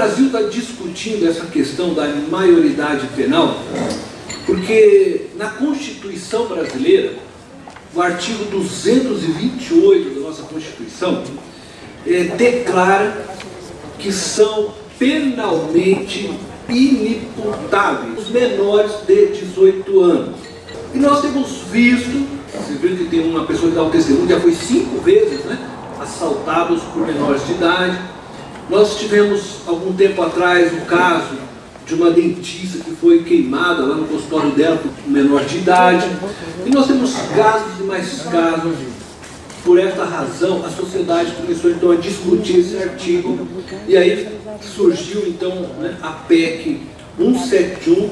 Brasil está discutindo essa questão da maioridade penal porque na Constituição brasileira, o artigo 228 da nossa Constituição declara que são penalmente inimputáveis os menores de 18 anos. E nós temos visto, você viu que tem uma pessoa que dá um testemunho, já foi 5 vezes, né, assaltados por menores de idade. Nós tivemos, algum tempo atrás, um caso de uma dentista que foi queimada lá no consultório dela por um menor de idade. E nós temos casos e mais casos. Por esta razão, a sociedade começou então a discutir esse artigo. E aí surgiu então, né, a PEC 171,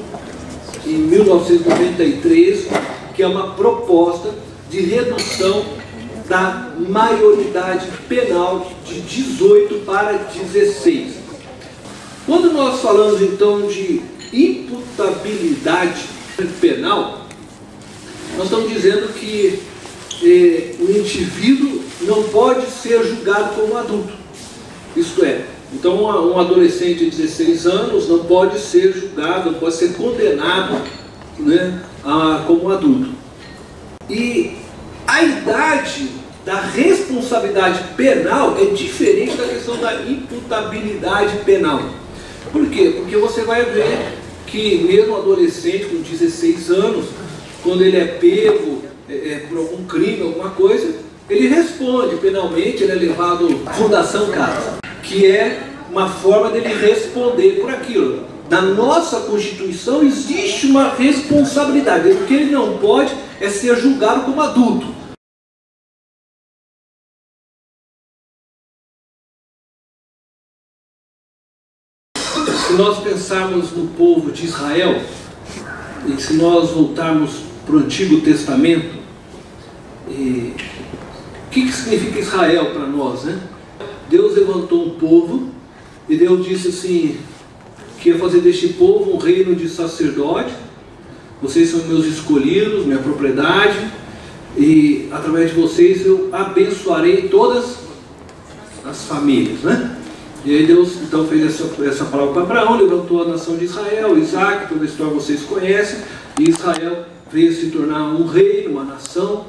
em 1993, que é uma proposta de redução da maioridade penal de 18 para 16. Quando nós falamos então de imputabilidade penal, nós estamos dizendo que o indivíduo não pode ser julgado como adulto. Isto é, então um adolescente de 16 anos não pode ser julgado, não pode ser condenado, né, como adulto. E a idade da responsabilidade penal é diferente da questão da imputabilidade penal. Por quê? Porque você vai ver que mesmo adolescente com 16 anos, quando ele é pego por algum crime, alguma coisa, ele responde penalmente, ele é levado à Fundação Casa, que é uma forma dele responder por aquilo. Na nossa Constituição existe uma responsabilidade, o que ele não pode é ser julgado como adulto. Se nós pensarmos no povo de Israel, e se nós voltarmos para o Antigo Testamento, o que significa Israel para nós, né? Deus levantou um povo e Deus disse assim, que ia fazer deste povo um reino de sacerdote. Vocês são meus escolhidos, minha propriedade, e através de vocês eu abençoarei todas as famílias, né? E aí Deus então fez essa palavra para Abraão, levantou a nação de Israel, Isaac, toda a história vocês conhecem, e Israel veio se tornar um reino, uma nação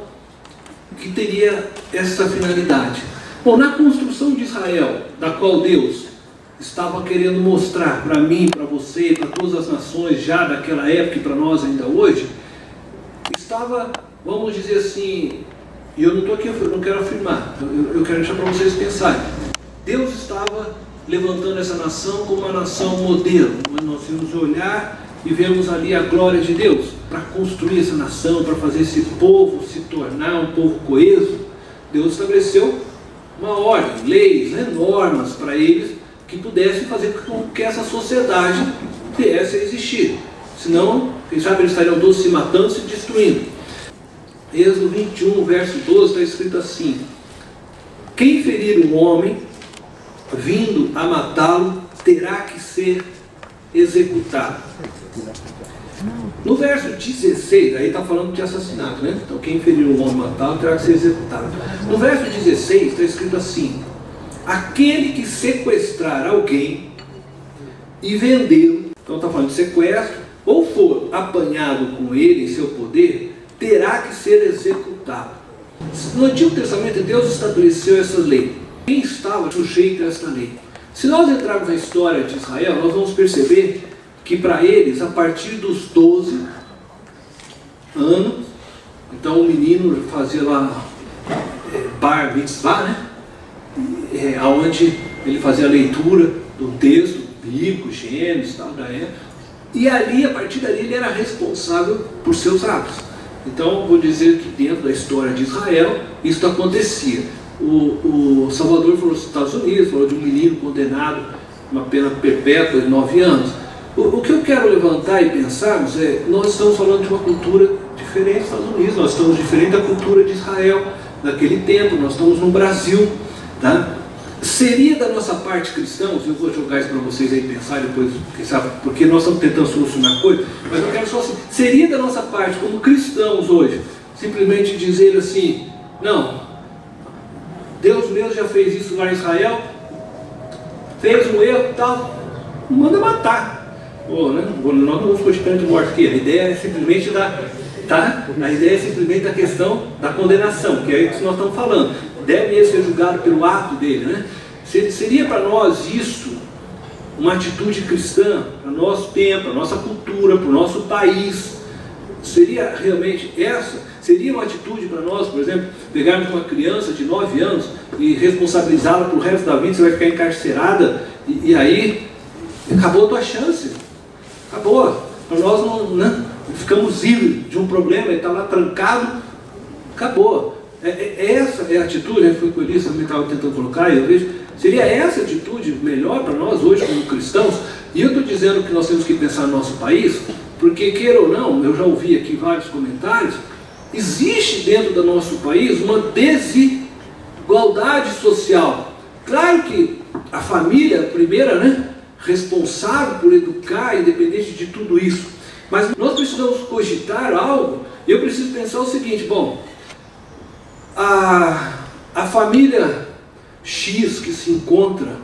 que teria essa finalidade. Bom, na construção de Israel, da qual Deus estava querendo mostrar para mim, para você, para todas as nações já daquela época e para nós ainda hoje, estava, vamos dizer assim, e eu não estou aqui, eu não quero afirmar, eu quero deixar para vocês pensarem. Deus estava levantando essa nação como uma nação modelo, onde nós íamos olhar e vemos ali a glória de Deus para construir essa nação, para fazer esse povo se tornar um povo coeso. Deus estabeleceu uma ordem, leis, né, normas para eles que pudessem fazer com que essa sociedade viesse a existir. Senão, quem sabe eles estariam todos se matando, se destruindo. Êxodo 21, verso 12, está escrito assim: quem ferir um homem vindo a matá-lo terá que ser executado. No verso 16, aí está falando de assassinato, né? Então quem ferir um homem a matá-lo terá que ser executado. No verso 16 está escrito assim: aquele que sequestrar alguém e vendê-lo, então está falando de sequestro, ou for apanhado com ele em seu poder, terá que ser executado. No Antigo Testamento Deus estabeleceu essas leis. Quem estava sujeito a esta lei? Se nós entrarmos na história de Israel, nós vamos perceber que para eles, a partir dos 12 anos, então o menino fazia lá bar mitzvah, né? Onde ele fazia a leitura do texto bíblico, Gênesis, tal, da época, e ali, a partir dali, ele era responsável por seus atos. Então, vou dizer que dentro da história de Israel, isso acontecia. O Salvador falou dos Estados Unidos, falou de um menino condenado a uma pena perpétua de 9 anos. O que eu quero levantar e pensarmos é, nós estamos falando de uma cultura diferente dos Estados Unidos, nós estamos diferente da cultura de Israel naquele tempo, nós estamos no Brasil, tá? Seria da nossa parte cristãos, eu vou jogar isso para vocês aí pensar depois, quem sabe, porque nós estamos tentando solucionar coisas, mas eu quero só assim, seria da nossa parte, como cristãos hoje, simplesmente dizer assim, não, Deus mesmo já fez isso lá em Israel, fez um erro e tal, manda matar. Pô, né? Nós não vamos cogitar de morte aqui. A ideia é simplesmente a ideia é simplesmente a questão da condenação, que é isso que nós estamos falando. Deve ele ser julgado pelo ato dele, né? Seria para nós isso uma atitude cristã, para nosso tempo, para nossa cultura, para o nosso país? Seria realmente essa? Seria uma atitude para nós, por exemplo, pegarmos uma criança de 9 anos e responsabilizá-la para o resto da vida, você vai ficar encarcerada e aí acabou a tua chance, acabou. Para nós não ficamos livres de um problema, ele está lá trancado, acabou. Essa é a atitude, né? Foi o que o Elias também estava tentando colocar, e eu vejo, seria essa atitude melhor para nós hoje como cristãos? E eu estou dizendo que nós temos que pensar no nosso país, porque queira ou não, eu já ouvi aqui vários comentários, existe dentro do nosso país uma desigualdade social. Claro que a família é a primeira, né, responsável por educar, independente de tudo isso. Mas nós precisamos cogitar algo, e eu preciso pensar o seguinte, bom, a família X que se encontra,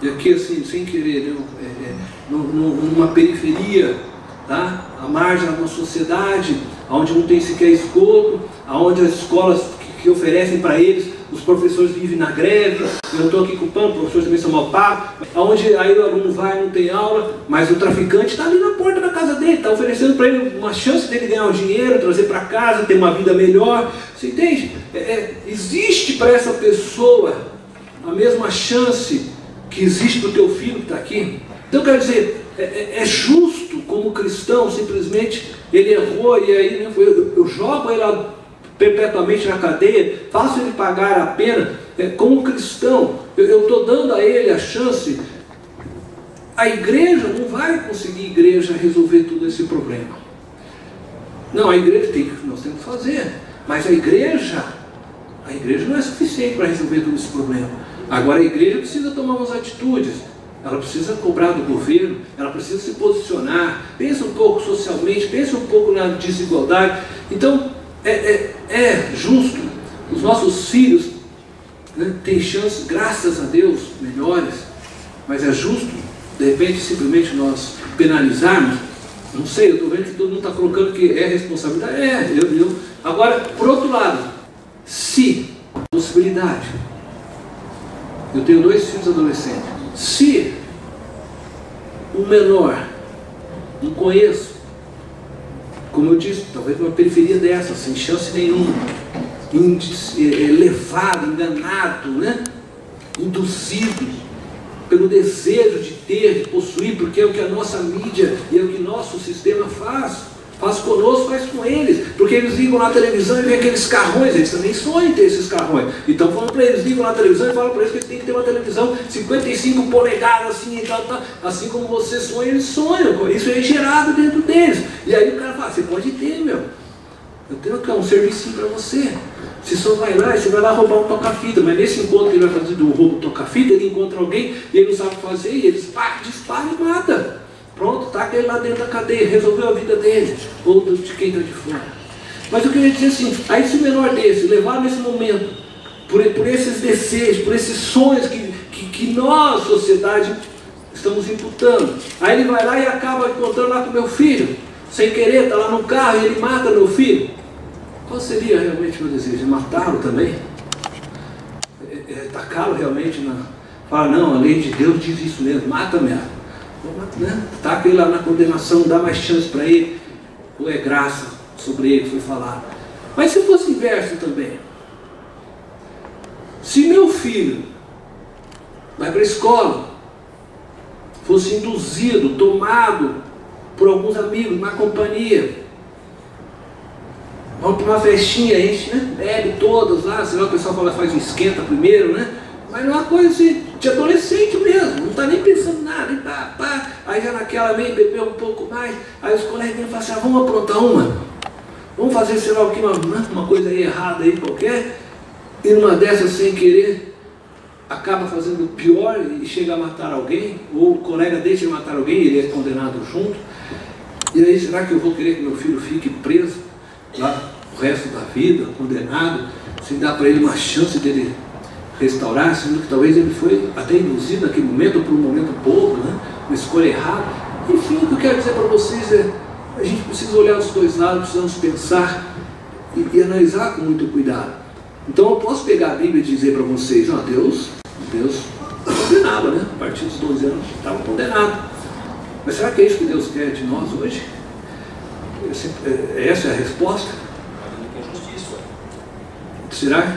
e aqui assim, sem querer, numa periferia, tá? À margem de uma sociedade, onde não tem sequer esgoto, onde as escolas que oferecem para eles, os professores vivem na greve, eu estou aqui culpando, os professores também são mal pagos, onde aí o aluno vai e não tem aula, mas o traficante está ali na porta da casa dele, está oferecendo para ele uma chance dele ganhar um dinheiro, trazer para casa, ter uma vida melhor. Você entende? Existe para essa pessoa a mesma chance que existe para o teu filho que está aqui? Então, quer dizer, é justo como cristão, simplesmente ele errou e aí, né, eu jogo ele perpetuamente na cadeia, faço ele pagar a pena. Como cristão, eu estou dando a ele a chance. A igreja não vai conseguir resolver todo esse problema. Não, a igreja nós temos que fazer, mas a igreja não é suficiente para resolver todo esse problema. Agora a igreja precisa tomar umas atitudes. Ela precisa cobrar do governo, ela precisa se posicionar, pensa um pouco socialmente, pensa um pouco na desigualdade. Então, é justo, os nossos filhos, né, têm chances, graças a Deus, melhores, mas é justo, de repente, simplesmente nós penalizarmos? Não sei, eu estou vendo que todo mundo está colocando que é responsabilidade. Agora, por outro lado, se possibilidade, eu tenho 2 filhos adolescentes, se o menor, não conheço, como eu disse, talvez numa periferia dessa, sem chance nenhuma, levado, enganado, né? Induzido pelo desejo de ter, de possuir, porque é o que a nossa mídia e é o que nosso sistema faz conosco, faz com eles, porque eles ligam na televisão e vêem aqueles carrões, eles também sonham em ter esses carrões, então falam para eles, ligam na televisão e falam para eles que eles têm que ter uma televisão 55 polegadas assim e tal, assim como você sonha, eles sonham, isso é gerado dentro deles, e aí o cara fala, você pode ter, meu, eu tenho aqui um serviço para você. Você só vai lá e você vai lá roubar um toca-fita, mas nesse encontro que ele vai fazer do roubo toca-fita, ele encontra alguém e ele não sabe fazer, e ele dispara e mata. Pronto, taca ele lá dentro da cadeia, resolveu a vida dele, ou de quem está de fora. Mas eu queria dizer assim, aí se o menor desse, levar nesse momento, por esses desejos, por esses sonhos que nós, sociedade, estamos imputando, aí ele vai lá e acaba encontrando lá com o meu filho, sem querer, está lá no carro e ele mata meu filho. Qual seria realmente o meu desejo? Matá-lo também? Tacá-lo realmente na... Fala, não, a lei de Deus diz isso mesmo, mata mesmo. Né? Taca ele lá na condenação, dá mais chance para ele, ou é graça sobre ele que foi falado. Mas se fosse inverso também, se meu filho vai para a escola, fosse induzido, tomado por alguns amigos, na companhia, vamos para uma festinha, a gente, né, bebe todas lá, sei lá, o pessoal fala, faz um esquenta primeiro, né? Mas não é uma coisa assim, de adolescente mesmo, não está nem pensando nada, e pá, aí já naquela meio bebeu um pouco mais, aí os coleguinhas falam assim, vamos aprontar vamos fazer, sei lá o que, uma coisa aí errada aí qualquer, e numa dessas sem querer, acaba fazendo pior e chega a matar alguém, ou o colega deixa de matar alguém e ele é condenado junto, e aí será que eu vou querer que meu filho fique preso lá o resto da vida, condenado, sem dar para ele uma chance dele restaurar, sendo que talvez ele foi até induzido naquele momento, ou por um momento pouco, né? uma escolha errada. Enfim, o que eu quero dizer para vocês é, a gente precisa olhar os dois lados, precisamos pensar e analisar com muito cuidado. Então eu posso pegar a Bíblia e dizer para vocês, não, Deus condenava, né? A partir dos 12 anos estava condenado. Mas será que é isso que Deus quer de nós hoje? Essa é a resposta? Será?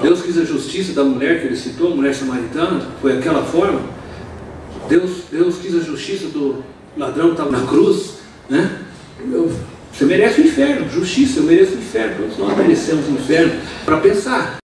Deus quis a justiça da mulher que ele citou, a mulher samaritana, foi aquela forma? Deus quis a justiça do ladrão que estava na cruz, né? Você merece o inferno, justiça, eu mereço o inferno, todos nós merecemos o inferno. Para pensar.